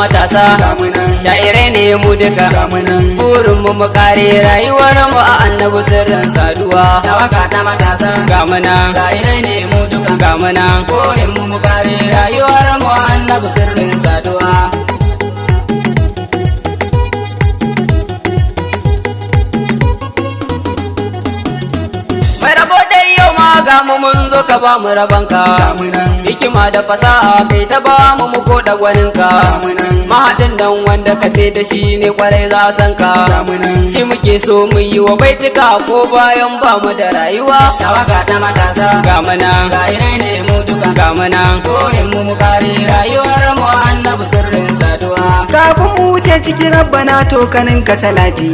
matasa sha'irai ne mu duka burin mu kare rayuwar mu a annabi sirrin saduwa Tawaka ta matasa ga muna sha'irai ne mu duka ga muna burin mu kare rayuwar mu a annabi sirrin saduwa. mai rabo dai yau ma ga mu mun zo ka ba mu rabanka hikima da fasaha kai ta ba mu ko da gwaninka mahaɗin dan wanda ka ce da shi ne kwarai za san ka shi muke so mu yi wa baitika ko bayan ba mu da rayuwa Tawaka ta matasa ga muna sha'irai ne mu duka ga muna burin mu kare rayuwar mu a annabi sirrin saduwa. kafin mu wuce cikin rabbana to kanin ka salati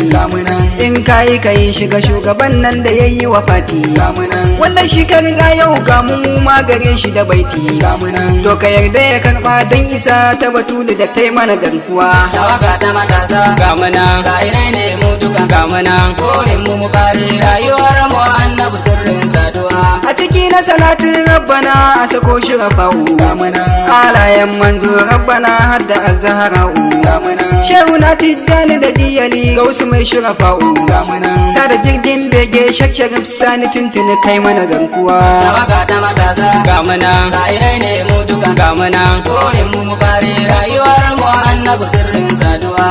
in kayi kayi shiga shugaban nan da yayi wa fati wanda shi ka riga yau ga mu ma gare shi da baiti to ka yarda ya karba dan isa ta batulu da tai mana garkuwa. Tawaka ta matasa ga muna sha'irai ne mu duka ga muna burin mu kare rayuwar mu a annabi sirrin saduwa. a ciki na salatin rabbana a sako shi rafa'u alayen manzo rabbana hadda azhara'u shehu na tijjani da diyali ga wasu mai shirafa'u sada jirgin bege shakshagab sani tuntuni kai mana garkuwa. Tawaka ta matasa ga muna sha'irai ne mu duka ga muna burin mu kare rayuwar mu a annabi sirrin saduwa.